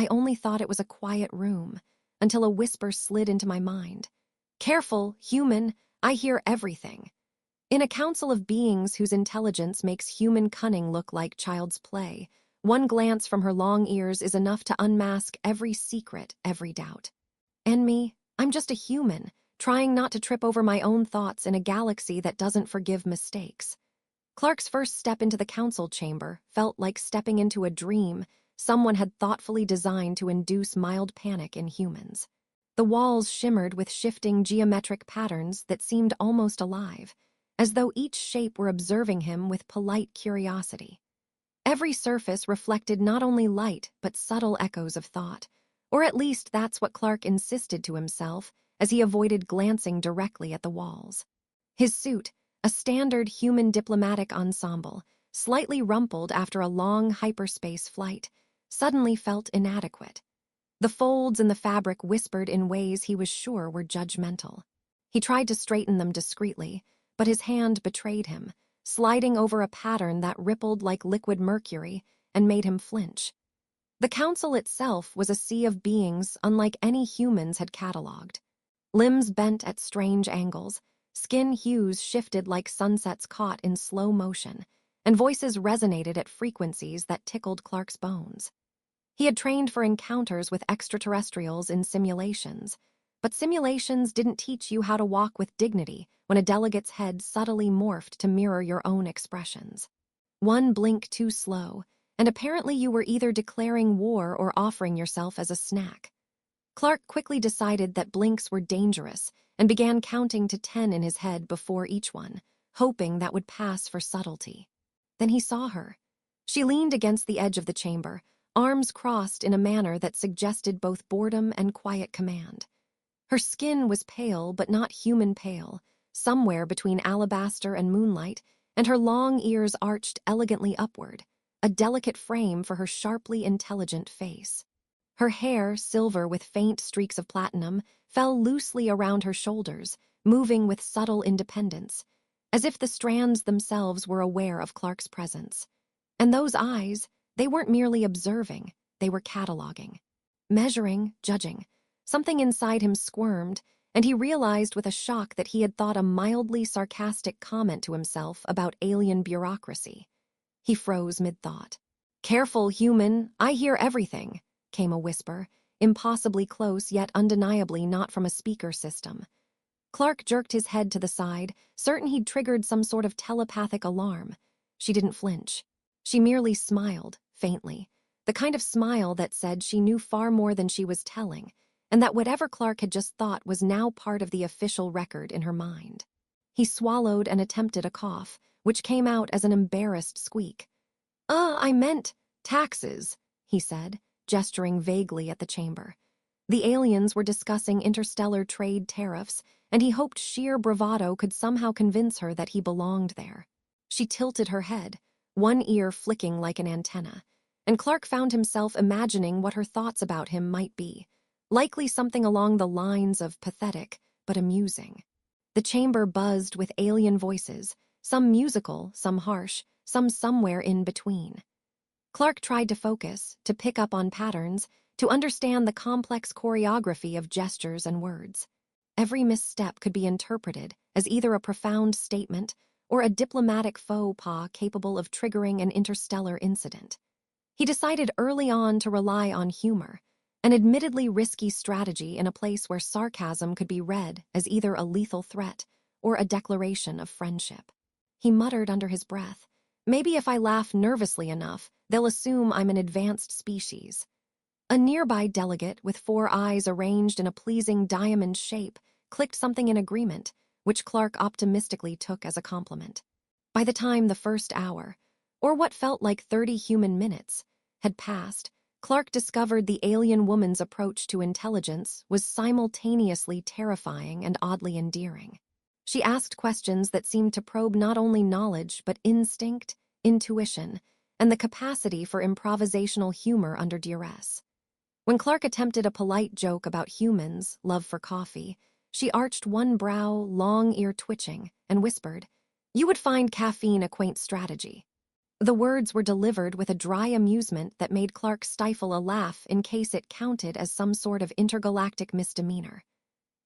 I only thought it was a quiet room, until a whisper slid into my mind. Careful, human, I hear everything. In a council of beings whose intelligence makes human cunning look like child's play, one glance from her long ears is enough to unmask every secret, every doubt. And me, I'm just a human, trying not to trip over my own thoughts in a galaxy that doesn't forgive mistakes. Clark's first step into the council chamber felt like stepping into a dream someone had thoughtfully designed to induce mild panic in humans. The walls shimmered with shifting geometric patterns that seemed almost alive, as though each shape were observing him with polite curiosity. Every surface reflected not only light but subtle echoes of thought, or at least that's what Clark insisted to himself as he avoided glancing directly at the walls. His suit, a standard human diplomatic ensemble, slightly rumpled after a long hyperspace flight, suddenly felt inadequate. The folds in the fabric whispered in ways he was sure were judgmental. He tried to straighten them discreetly, but his hand betrayed him, sliding over a pattern that rippled like liquid mercury and made him flinch. The council itself was a sea of beings unlike any humans had catalogued. Limbs bent at strange angles, skin hues shifted like sunsets caught in slow motion, and voices resonated at frequencies that tickled Clark's bones. He had trained for encounters with extraterrestrials in simulations, but simulations didn't teach you how to walk with dignity when a delegate's head subtly morphed to mirror your own expressions. One blink too slow, and apparently you were either declaring war or offering yourself as a snack. Clark quickly decided that blinks were dangerous and began counting to 10 in his head before each one, hoping that would pass for subtlety. Then he saw her. She leaned against the edge of the chamber, arms crossed in a manner that suggested both boredom and quiet command. Her skin was pale but not human pale, somewhere between alabaster and moonlight, and her long ears arched elegantly upward, a delicate frame for her sharply intelligent face. Her hair, silver with faint streaks of platinum, fell loosely around her shoulders, moving with subtle independence, as if the strands themselves were aware of Clark's presence. And those eyes, they weren't merely observing, they were cataloging. Measuring, judging. Something inside him squirmed, and he realized with a shock that he had thought a mildly sarcastic comment to himself about alien bureaucracy. He froze mid-thought. "Careful, human, I hear everything," came a whisper, impossibly close yet undeniably not from a speaker system. Clark jerked his head to the side, certain he'd triggered some sort of telepathic alarm. She didn't flinch. She merely smiled, faintly, the kind of smile that said she knew far more than she was telling, and that whatever Clark had just thought was now part of the official record in her mind. He swallowed and attempted a cough, which came out as an embarrassed squeak. I meant taxes," he said, gesturing vaguely at the chamber. The aliens were discussing interstellar trade tariffs, and he hoped sheer bravado could somehow convince her that he belonged there. She tilted her head, one ear flicking like an antenna, and Clark found himself imagining what her thoughts about him might be, likely something along the lines of pathetic but amusing. The chamber buzzed with alien voices, some musical, some harsh, some somewhere in between. Clark tried to focus, to pick up on patterns, to understand the complex choreography of gestures and words. Every misstep could be interpreted as either a profound statement or a diplomatic faux pas capable of triggering an interstellar incident. He decided early on to rely on humor, an admittedly risky strategy in a place where sarcasm could be read as either a lethal threat or a declaration of friendship. He muttered under his breath, "Maybe if I laugh nervously enough, they'll assume I'm an advanced species." A nearby delegate with 4 eyes arranged in a pleasing diamond shape clicked something in agreement, which Clark optimistically took as a compliment. By the time the first hour, or what felt like 30 human minutes, had passed, Clark discovered the alien woman's approach to intelligence was simultaneously terrifying and oddly endearing. She asked questions that seemed to probe not only knowledge but instinct, intuition, and the capacity for improvisational humor under duress. When Clark attempted a polite joke about humans' love for coffee, she arched one brow, long ear twitching, and whispered, "You would find caffeine a quaint strategy." The words were delivered with a dry amusement that made Clark stifle a laugh in case it counted as some sort of intergalactic misdemeanor.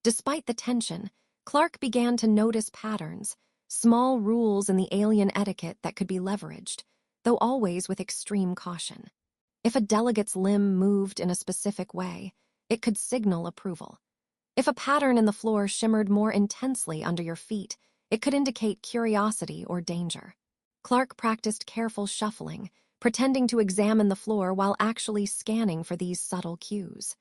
Despite the tension, Clark began to notice patterns, small rules in the alien etiquette that could be leveraged, though always with extreme caution. If a delegate's limb moved in a specific way, it could signal approval. If a pattern in the floor shimmered more intensely under your feet, it could indicate curiosity or danger. Clark practiced careful shuffling, pretending to examine the floor while actually scanning for these subtle cues.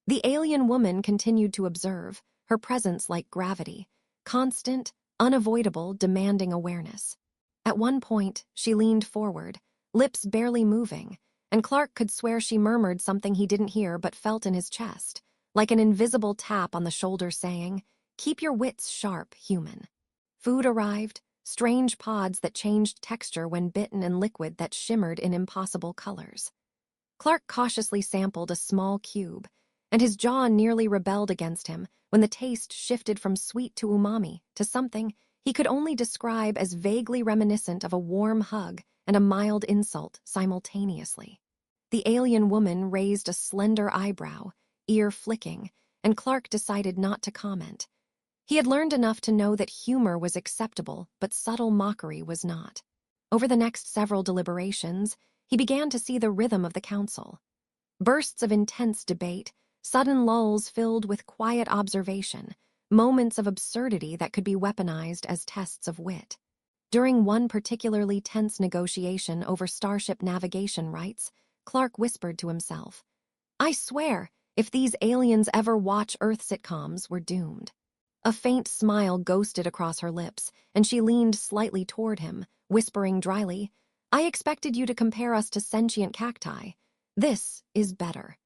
The alien woman continued to observe, her presence like gravity, constant, unavoidable, demanding awareness. At one point, she leaned forward, lips barely moving, and Clark could swear she murmured something he didn't hear but felt in his chest, like an invisible tap on the shoulder saying, "Keep your wits sharp, human." Food arrived, strange pods that changed texture when bitten and liquid that shimmered in impossible colors. Clark cautiously sampled a small cube, and his jaw nearly rebelled against him when the taste shifted from sweet to umami to something he could only describe as vaguely reminiscent of a warm hug and a mild insult simultaneously. The alien woman raised a slender eyebrow, ear flicking, and Clark decided not to comment. He had learned enough to know that humor was acceptable, but subtle mockery was not. Over the next several deliberations, he began to see the rhythm of the council. Bursts of intense debate, sudden lulls filled with quiet observation, moments of absurdity that could be weaponized as tests of wit. During one particularly tense negotiation over starship navigation rights, Clark whispered to himself, "I swear, if these aliens ever watch Earth sitcoms, we're doomed." A faint smile ghosted across her lips, and she leaned slightly toward him, whispering dryly, "I expected you to compare us to sentient cacti. This is better."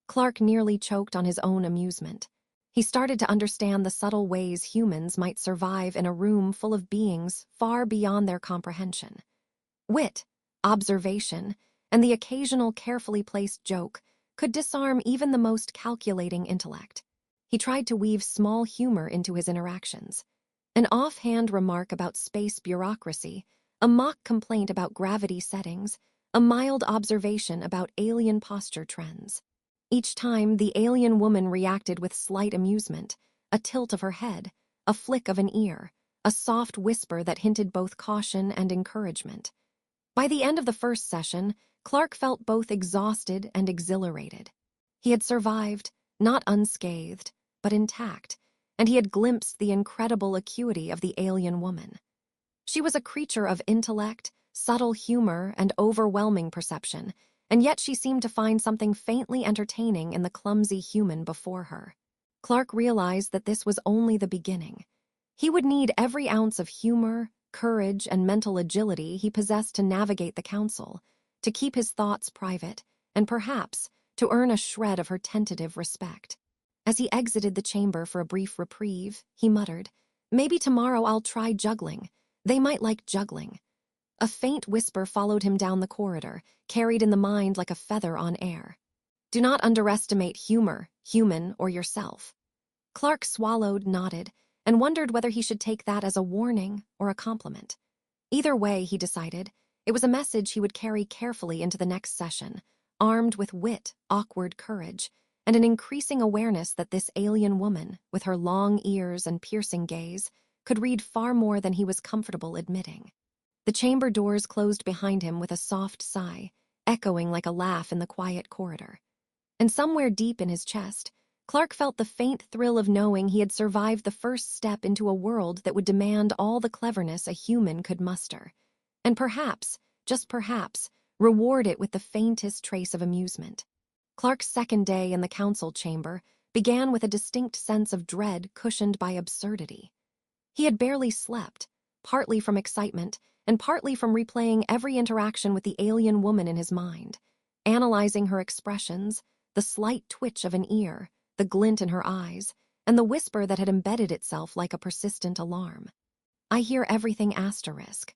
Clark nearly choked on his own amusement. He started to understand the subtle ways humans might survive in a room full of beings far beyond their comprehension. Wit, observation, and the occasional carefully placed joke could disarm even the most calculating intellect. He tried to weave small humor into his interactions. An offhand remark about space bureaucracy, a mock complaint about gravity settings, a mild observation about alien posture trends. Each time, the alien woman reacted with slight amusement, a tilt of her head, a flick of an ear, a soft whisper that hinted both caution and encouragement. By the end of the first session, Clark felt both exhausted and exhilarated. He had survived, not unscathed, but intact, and he had glimpsed the incredible acuity of the alien woman. She was a creature of intellect, subtle humor, and overwhelming perception, and yet she seemed to find something faintly entertaining in the clumsy human before her. Clark realized that this was only the beginning. He would need every ounce of humor, courage, and mental agility he possessed to navigate the council, to keep his thoughts private, and perhaps to earn a shred of her tentative respect. As he exited the chamber for a brief reprieve, he muttered, "Maybe tomorrow I'll try juggling. They might like juggling." A faint whisper followed him down the corridor, carried in the mind like a feather on air. "Do not underestimate humor, human, or yourself." Clark swallowed, nodded, and wondered whether he should take that as a warning or a compliment. Either way, he decided, it was a message he would carry carefully into the next session, armed with wit, awkward courage, and an increasing awareness that this alien woman, with her long ears and piercing gaze, could read far more than he was comfortable admitting. The chamber doors closed behind him with a soft sigh, echoing like a laugh in the quiet corridor. And somewhere deep in his chest, Clark felt the faint thrill of knowing he had survived the first step into a world that would demand all the cleverness a human could muster, and perhaps, just perhaps, reward it with the faintest trace of amusement. Clark's second day in the council chamber began with a distinct sense of dread cushioned by absurdity. He had barely slept, partly from excitement and partly from replaying every interaction with the alien woman in his mind, analyzing her expressions, the slight twitch of an ear, the glint in her eyes, and the whisper that had embedded itself like a persistent alarm. "I hear everything asterisk."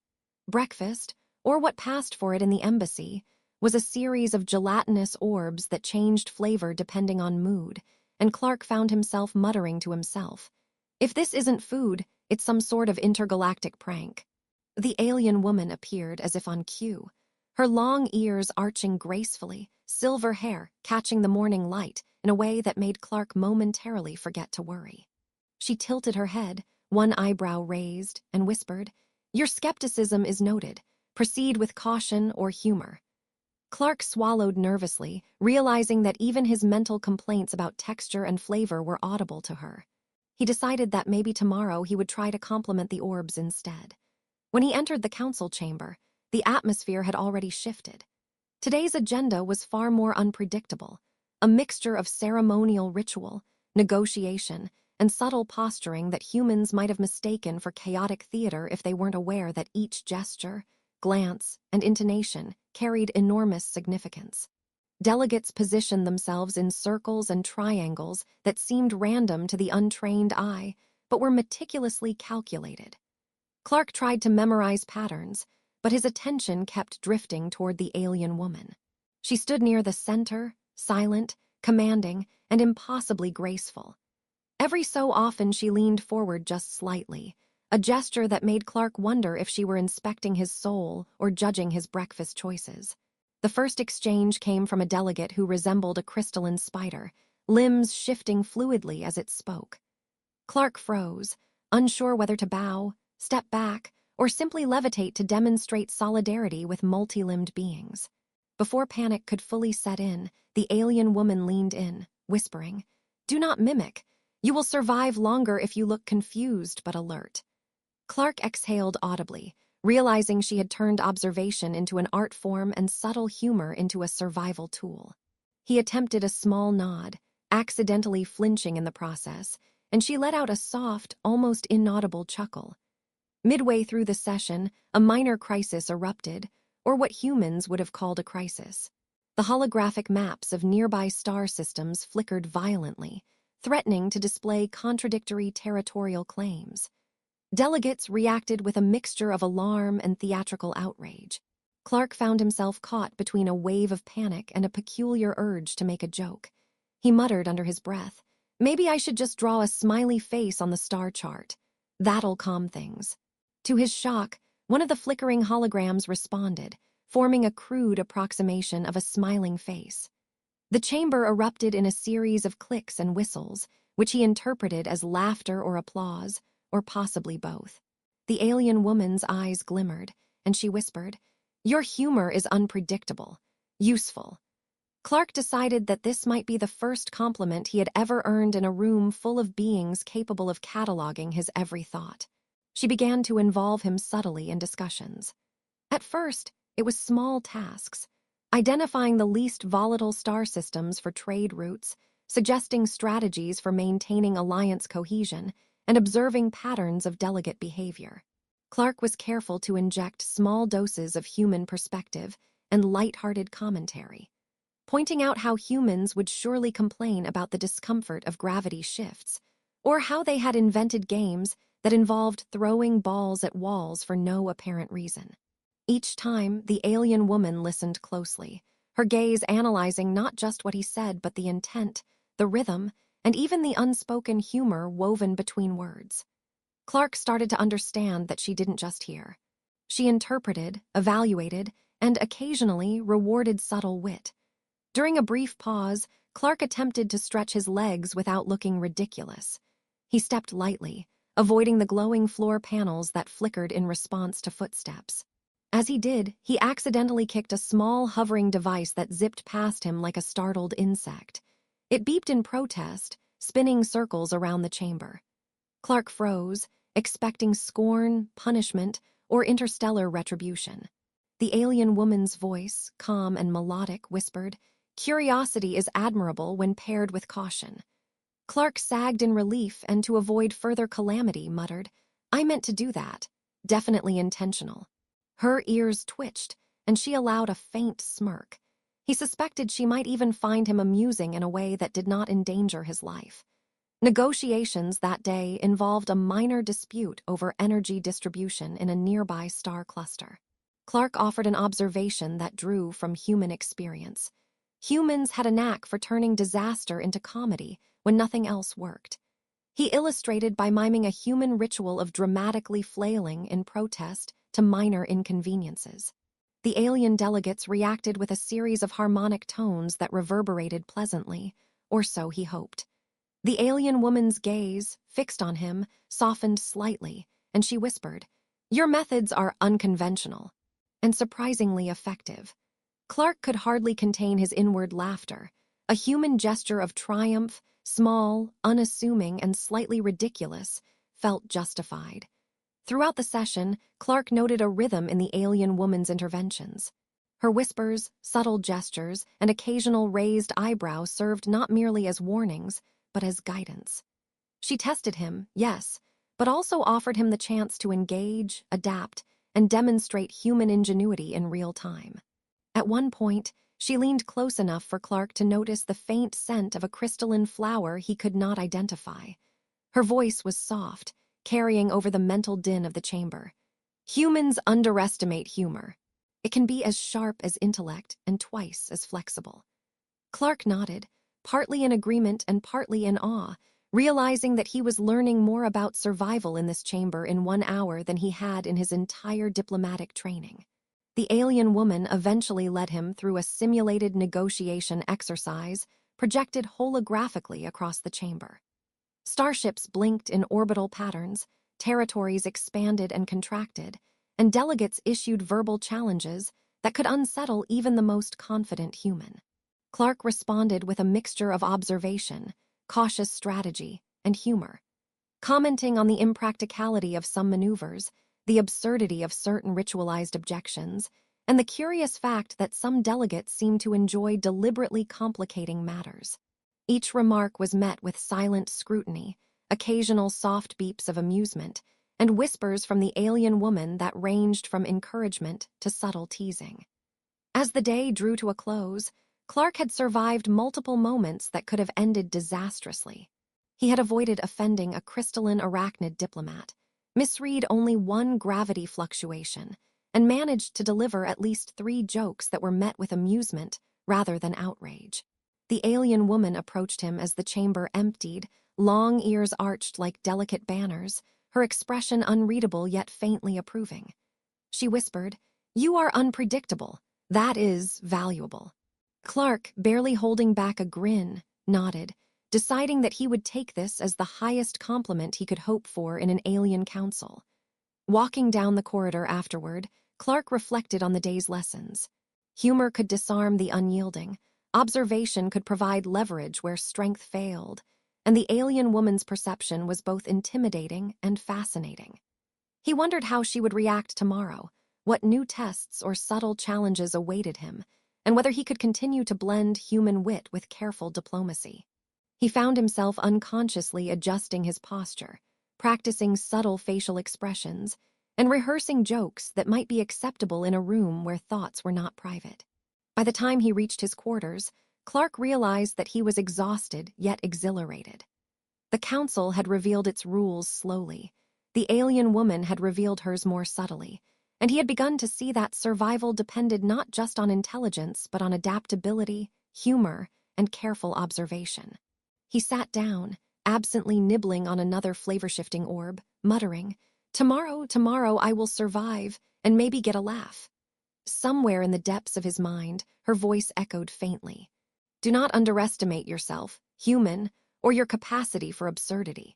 Breakfast, or what passed for it in the embassy, was a series of gelatinous orbs that changed flavor depending on mood, and Clark found himself muttering to himself, "If this isn't food, it's some sort of intergalactic prank." The alien woman appeared as if on cue, her long ears arching gracefully, silver hair catching the morning light in a way that made Clark momentarily forget to worry. She tilted her head, one eyebrow raised, and whispered, "Your skepticism is noted. Proceed with caution or humor." Clark swallowed nervously, realizing that even his mental complaints about texture and flavor were audible to her. He decided that maybe tomorrow he would try to compliment the orbs instead. When he entered the council chamber, the atmosphere had already shifted. Today's agenda was far more unpredictable, a mixture of ceremonial ritual, negotiation, and subtle posturing that humans might have mistaken for chaotic theater if they weren't aware that each gesture, glance, and intonation carried enormous significance. Delegates positioned themselves in circles and triangles that seemed random to the untrained eye, but were meticulously calculated. Clark tried to memorize patterns, but his attention kept drifting toward the alien woman. She stood near the center, silent, commanding, and impossibly graceful. Every so often she leaned forward just slightly, a gesture that made Clark wonder if she were inspecting his soul or judging his breakfast choices. The first exchange came from a delegate who resembled a crystalline spider, limbs shifting fluidly as it spoke. Clark froze, unsure whether to bow, step back, or simply levitate to demonstrate solidarity with multi-limbed beings. Before panic could fully set in, the alien woman leaned in, whispering, "Do not mimic. You will survive longer if you look confused but alert." Clark exhaled audibly, realizing she had turned observation into an art form and subtle humor into a survival tool. He attempted a small nod, accidentally flinching in the process, and she let out a soft, almost inaudible chuckle. Midway through the session, a minor crisis erupted, or what humans would have called a crisis. The holographic maps of nearby star systems flickered violently, threatening to display contradictory territorial claims. Delegates reacted with a mixture of alarm and theatrical outrage. Clark found himself caught between a wave of panic and a peculiar urge to make a joke. He muttered under his breath, "Maybe I should just draw a smiley face on the star chart. That'll calm things." To his shock, one of the flickering holograms responded, forming a crude approximation of a smiling face. The chamber erupted in a series of clicks and whistles, which he interpreted as laughter or applause, or possibly both. The alien woman's eyes glimmered, and she whispered, "Your humor is unpredictable, useful." Clark decided that this might be the first compliment he had ever earned in a room full of beings capable of cataloging his every thought. She began to involve him subtly in discussions. At first, it was small tasks, identifying the least volatile star systems for trade routes, suggesting strategies for maintaining alliance cohesion, and observing patterns of delegate behavior. Clark was careful to inject small doses of human perspective and light-hearted commentary, pointing out how humans would surely complain about the discomfort of gravity shifts, or how they had invented games that involved throwing balls at walls for no apparent reason. Each time, the alien woman listened closely, her gaze analyzing not just what he said but the intent, the rhythm, and even the unspoken humor woven between words. Clark started to understand that she didn't just hear. She interpreted, evaluated, and occasionally rewarded subtle wit. During a brief pause, Clark attempted to stretch his legs without looking ridiculous. He stepped lightly, avoiding the glowing floor panels that flickered in response to footsteps. As he did, he accidentally kicked a small hovering device that zipped past him like a startled insect. It beeped in protest, spinning circles around the chamber. Clark froze, expecting scorn, punishment, or interstellar retribution. The alien woman's voice, calm and melodic, whispered, "Curiosity is admirable when paired with caution." Clark sagged in relief and, to avoid further calamity, muttered, "I meant to do that. Definitely intentional." Her ears twitched, and she allowed a faint smirk. He suspected she might even find him amusing in a way that did not endanger his life. Negotiations that day involved a minor dispute over energy distribution in a nearby star cluster. Clark offered an observation that drew from human experience. Humans had a knack for turning disaster into comedy when nothing else worked. He illustrated by miming a human ritual of dramatically flailing in protest to minor inconveniences. The alien delegates reacted with a series of harmonic tones that reverberated pleasantly, or so he hoped. The alien woman's gaze, fixed on him, softened slightly, and she whispered, "Your methods are unconventional and surprisingly effective." Clark could hardly contain his inward laughter, a human gesture of triumph, small, unassuming, and slightly ridiculous, felt justified. Throughout the session, Clark noted a rhythm in the alien woman's interventions. Her whispers, subtle gestures, and occasional raised eyebrow served not merely as warnings, but as guidance. She tested him, yes, but also offered him the chance to engage, adapt, and demonstrate human ingenuity in real time. At one point, she leaned close enough for Clark to notice the faint scent of a crystalline flower he could not identify. Her voice was soft, carrying over the mental din of the chamber. Humans underestimate humor. It can be as sharp as intellect and twice as flexible. Clark nodded, partly in agreement and partly in awe, realizing that he was learning more about survival in this chamber in 1 hour than he had in his entire diplomatic training. The alien woman eventually led him through a simulated negotiation exercise projected holographically across the chamber. Starships blinked in orbital patterns, territories expanded and contracted, and delegates issued verbal challenges that could unsettle even the most confident human. Clark responded with a mixture of observation, cautious strategy, and humor, commenting on the impracticality of some maneuvers, the absurdity of certain ritualized objections, and the curious fact that some delegates seemed to enjoy deliberately complicating matters. Each remark was met with silent scrutiny, occasional soft beeps of amusement, and whispers from the alien woman that ranged from encouragement to subtle teasing. As the day drew to a close, Clark had survived multiple moments that could have ended disastrously. He had avoided offending a crystalline arachnid diplomat, misread only one gravity fluctuation, and managed to deliver at least 3 jokes that were met with amusement rather than outrage. The alien woman approached him as the chamber emptied, long ears arched like delicate banners, her expression unreadable yet faintly approving. She whispered, "You are unpredictable. That is valuable." Clark, barely holding back a grin, nodded, deciding that he would take this as the highest compliment he could hope for in an alien council. Walking down the corridor afterward, Clark reflected on the day's lessons. Humor could disarm the unyielding, observation could provide leverage where strength failed, and the alien woman's perception was both intimidating and fascinating. He wondered how she would react tomorrow, what new tests or subtle challenges awaited him, and whether he could continue to blend human wit with careful diplomacy. He found himself unconsciously adjusting his posture, practicing subtle facial expressions, and rehearsing jokes that might be acceptable in a room where thoughts were not private. By the time he reached his quarters, Clark realized that he was exhausted yet exhilarated. The council had revealed its rules slowly. The alien woman had revealed hers more subtly, and he had begun to see that survival depended not just on intelligence but on adaptability, humor, and careful observation. He sat down, absently nibbling on another flavor-shifting orb, muttering, tomorrow I will survive and maybe get a laugh." Somewhere in the depths of his mind, her voice echoed faintly. "Do not underestimate yourself, human, or your capacity for absurdity."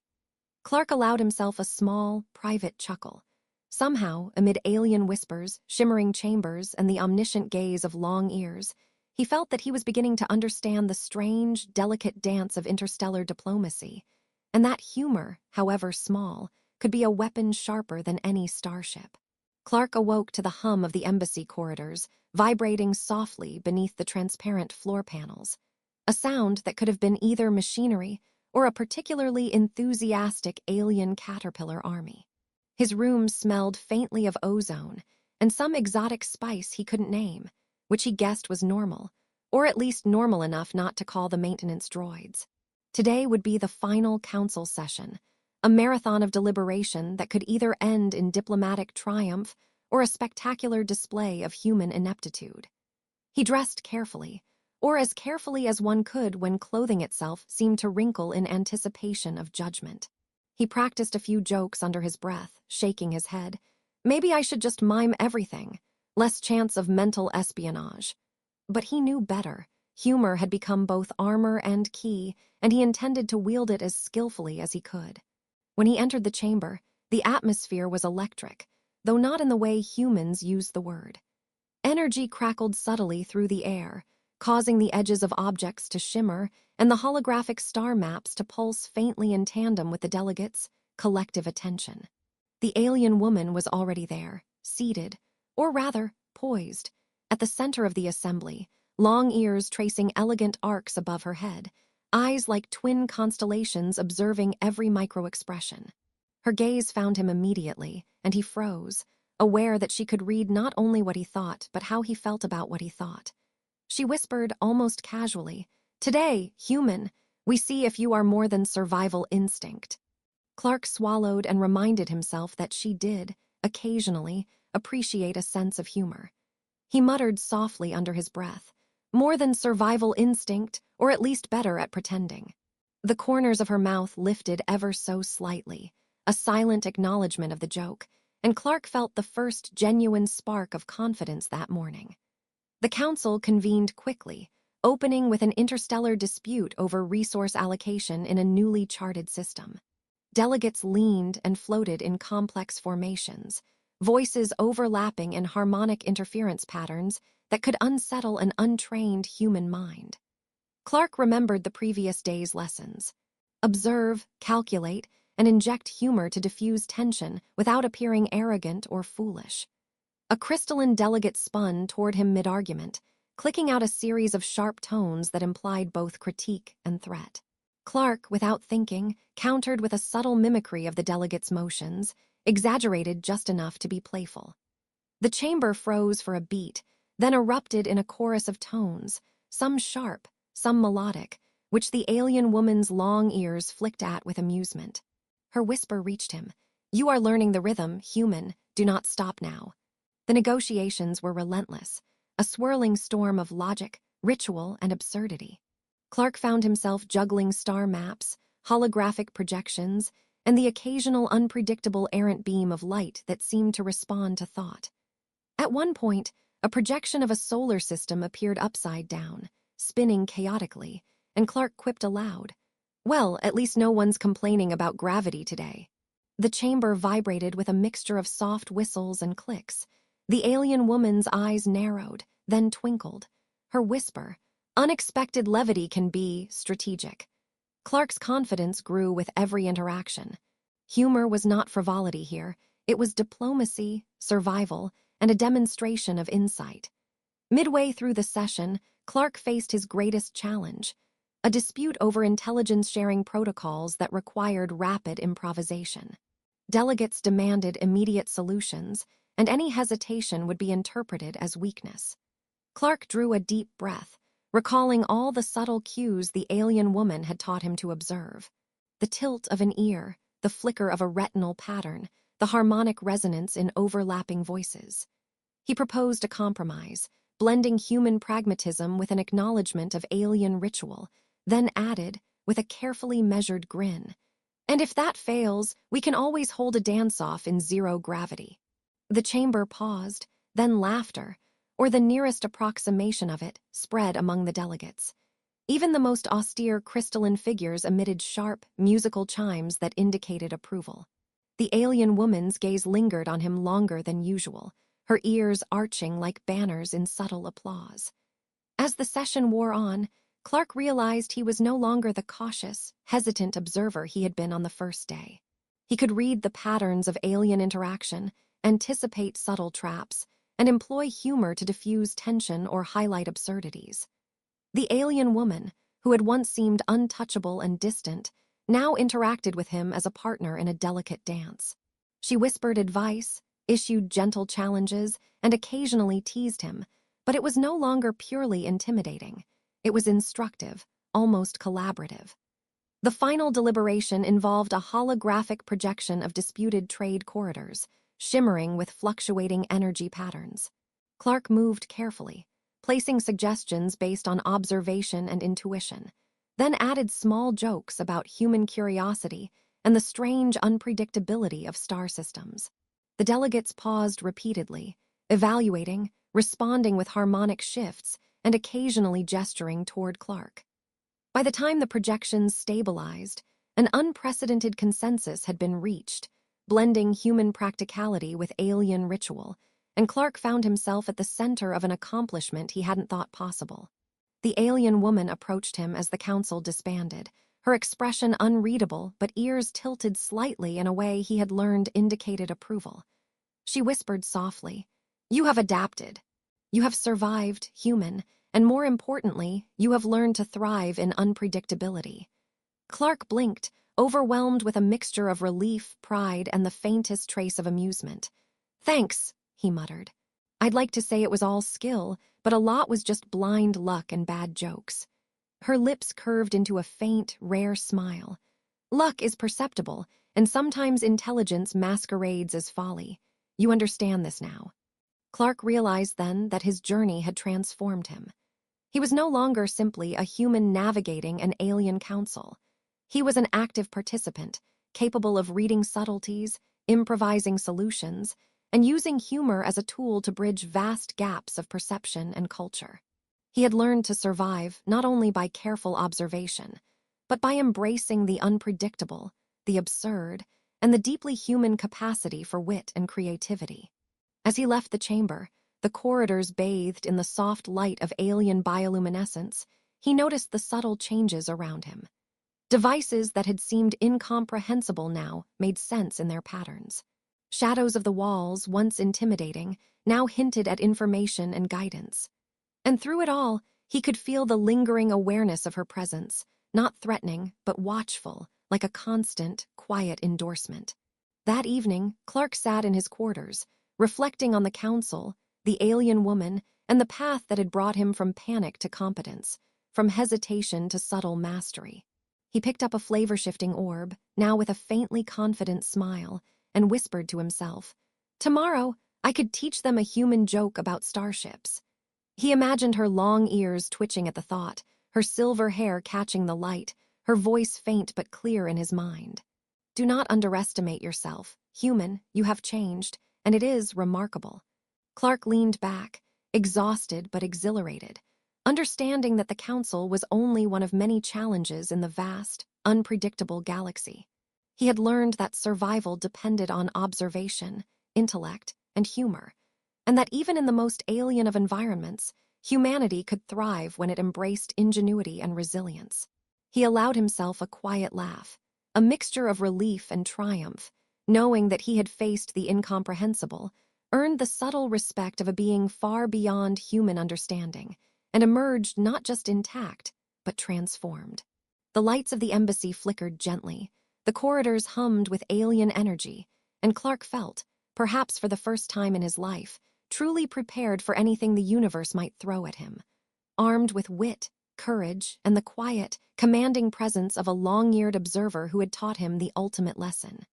Clark allowed himself a small, private chuckle. Somehow, amid alien whispers, shimmering chambers, and the omniscient gaze of long ears, he felt that he was beginning to understand the strange, delicate dance of interstellar diplomacy, and that humor, however small, could be a weapon sharper than any starship. Clark awoke to the hum of the embassy corridors, vibrating softly beneath the transparent floor panels, a sound that could have been either machinery or a particularly enthusiastic alien caterpillar army. His room smelled faintly of ozone and some exotic spice he couldn't name, which he guessed was normal, or at least normal enough not to call the maintenance droids. Today would be the final council session, a marathon of deliberation that could either end in diplomatic triumph or a spectacular display of human ineptitude. He dressed carefully, or as carefully as one could when clothing itself seemed to wrinkle in anticipation of judgment. He practiced a few jokes under his breath, shaking his head, Maybe I should just mime everything. Less chance of mental espionage. But he knew better. Humor had become both armor and key, and he intended to wield it as skillfully as he could. When he entered the chamber, the atmosphere was electric, though not in the way humans use the word. Energy crackled subtly through the air, causing the edges of objects to shimmer and the holographic star maps to pulse faintly in tandem with the delegates' collective attention. The alien woman was already there, seated, or rather, poised, at the center of the assembly, long ears tracing elegant arcs above her head, eyes like twin constellations observing every micro-expression. Her gaze found him immediately, and he froze, aware that she could read not only what he thought, but how he felt about what he thought. She whispered almost casually, "Today, human, we see if you are more than survival instinct." Clark swallowed and reminded himself that she did, occasionally, appreciate a sense of humor. He muttered softly under his breath, "More than survival instinct, or at least better at pretending." The corners of her mouth lifted ever so slightly, a silent acknowledgement of the joke, and Clark felt the first genuine spark of confidence that morning. The council convened quickly, opening with an interstellar dispute over resource allocation in a newly charted system. Delegates leaned and floated in complex formations, voices overlapping in harmonic interference patterns that could unsettle an untrained human mind. Clark remembered the previous day's lessons. Observe, calculate, and inject humor to diffuse tension without appearing arrogant or foolish. A crystalline delegate spun toward him mid-argument, clicking out a series of sharp tones that implied both critique and threat. Clark, without thinking, countered with a subtle mimicry of the delegate's motions, exaggerated just enough to be playful. The chamber froze for a beat, then erupted in a chorus of tones, some sharp, some melodic, which the alien woman's long ears flicked at with amusement. Her whisper reached him, "You are learning the rhythm, human, do not stop now." The negotiations were relentless, a swirling storm of logic, ritual, and absurdity. Clark found himself juggling star maps, holographic projections, and the occasional unpredictable errant beam of light that seemed to respond to thought. At one point, a projection of a solar system appeared upside down, spinning chaotically, and Clark quipped aloud, "Well, at least no one's complaining about gravity today." The chamber vibrated with a mixture of soft whistles and clicks. The alien woman's eyes narrowed, then twinkled. Her whisper, "Unexpected levity can be strategic." Clark's confidence grew with every interaction. Humor was not frivolity here. It was diplomacy, survival, and a demonstration of insight. Midway through the session, Clark faced his greatest challenge, a dispute over intelligence-sharing protocols that required rapid improvisation. Delegates demanded immediate solutions, and any hesitation would be interpreted as weakness. Clark drew a deep breath, recalling all the subtle cues the alien woman had taught him to observe. The tilt of an ear, the flicker of a retinal pattern, the harmonic resonance in overlapping voices. He proposed a compromise, blending human pragmatism with an acknowledgement of alien ritual, then added, with a carefully measured grin, "And if that fails, we can always hold a dance-off in zero gravity." The chamber paused, then laughter, or the nearest approximation of it, spread among the delegates. Even the most austere crystalline figures emitted sharp, musical chimes that indicated approval. The alien woman's gaze lingered on him longer than usual, her ears arching like banners in subtle applause. As the session wore on, Clark realized he was no longer the cautious, hesitant observer he had been on the first day. He could read the patterns of alien interaction, anticipate subtle traps, and employ humor to diffuse tension or highlight absurdities. The alien woman, who had once seemed untouchable and distant, now interacted with him as a partner in a delicate dance. She whispered advice, issued gentle challenges, and occasionally teased him, but it was no longer purely intimidating. It was instructive, almost collaborative. The final deliberation involved a holographic projection of disputed trade corridors, shimmering with fluctuating energy patterns. Clark moved carefully, placing suggestions based on observation and intuition, then added small jokes about human curiosity and the strange unpredictability of star systems. The delegates paused repeatedly, evaluating, responding with harmonic shifts, and occasionally gesturing toward Clark. By the time the projections stabilized, an unprecedented consensus had been reached, blending human practicality with alien ritual, and Clark found himself at the center of an accomplishment he hadn't thought possible. The alien woman approached him as the council disbanded, her expression unreadable but ears tilted slightly in a way he had learned indicated approval. She whispered softly, "You have adapted. You have survived, human, and more importantly, you have learned to thrive in unpredictability." Clark blinked, overwhelmed with a mixture of relief, pride, and the faintest trace of amusement. "Thanks," he muttered. "I'd like to say it was all skill, but a lot was just blind luck and bad jokes." Her lips curved into a faint, rare smile. "Luck is perceptible, and sometimes intelligence masquerades as folly. You understand this now." Clark realized then that his journey had transformed him. He was no longer simply a human navigating an alien council. He was an active participant, capable of reading subtleties, improvising solutions, and using humor as a tool to bridge vast gaps of perception and culture. He had learned to survive not only by careful observation, but by embracing the unpredictable, the absurd, and the deeply human capacity for wit and creativity. As he left the chamber, the corridors bathed in the soft light of alien bioluminescence, he noticed the subtle changes around him. Devices that had seemed incomprehensible now made sense in their patterns. Shadows of the walls, once intimidating, now hinted at information and guidance. And through it all, he could feel the lingering awareness of her presence, not threatening, but watchful, like a constant, quiet endorsement. That evening, Clark sat in his quarters, reflecting on the council, the alien woman, and the path that had brought him from panic to competence, from hesitation to subtle mastery. He picked up a flavor-shifting orb, now with a faintly confident smile, and whispered to himself, "Tomorrow, I could teach them a human joke about starships." He imagined her long ears twitching at the thought, her silver hair catching the light, her voice faint but clear in his mind. "Do not underestimate yourself. Human, you have changed, and it is remarkable." Clark leaned back, exhausted but exhilarated, understanding that the council was only one of many challenges in the vast, unpredictable galaxy. He had learned that survival depended on observation, intellect, and humor, and that even in the most alien of environments, humanity could thrive when it embraced ingenuity and resilience. He allowed himself a quiet laugh, a mixture of relief and triumph, knowing that he had faced the incomprehensible, earned the subtle respect of a being far beyond human understanding, and emerged not just intact, but transformed. The lights of the embassy flickered gently, the corridors hummed with alien energy, and Clark felt, perhaps for the first time in his life, truly prepared for anything the universe might throw at him. Armed with wit, courage, and the quiet, commanding presence of a long-eared observer who had taught him the ultimate lesson.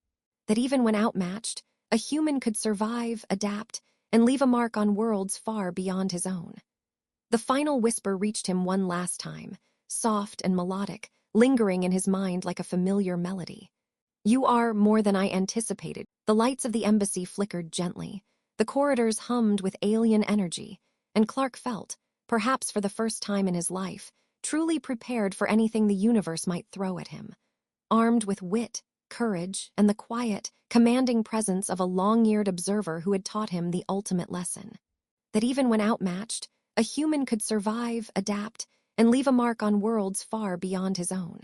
That even when outmatched, a human could survive, adapt, and leave a mark on worlds far beyond his own. The final whisper reached him one last time, soft and melodic, lingering in his mind like a familiar melody. "You are more than I anticipated." The lights of the embassy flickered gently, the corridors hummed with alien energy, and Clark felt, perhaps for the first time in his life, truly prepared for anything the universe might throw at him. Armed with wit, courage, and the quiet, commanding presence of a long-eared observer who had taught him the ultimate lesson. That even when outmatched, a human could survive, adapt, and leave a mark on worlds far beyond his own.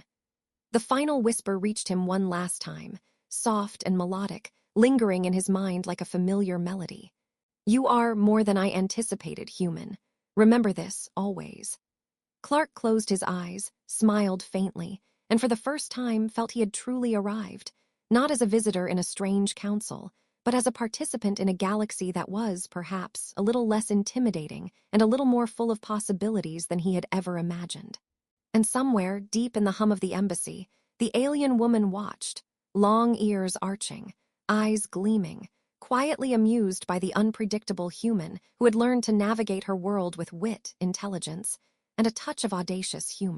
The final whisper reached him one last time, soft and melodic, lingering in his mind like a familiar melody. "You are more than I anticipated, human. Remember this, always." Clark closed his eyes, smiled faintly, and for the first time felt he had truly arrived, not as a visitor in a strange council, but as a participant in a galaxy that was, perhaps, a little less intimidating and a little more full of possibilities than he had ever imagined. And somewhere, deep in the hum of the embassy, the alien woman watched, long ears arching, eyes gleaming, quietly amused by the unpredictable human who had learned to navigate her world with wit, intelligence, and a touch of audacious humor.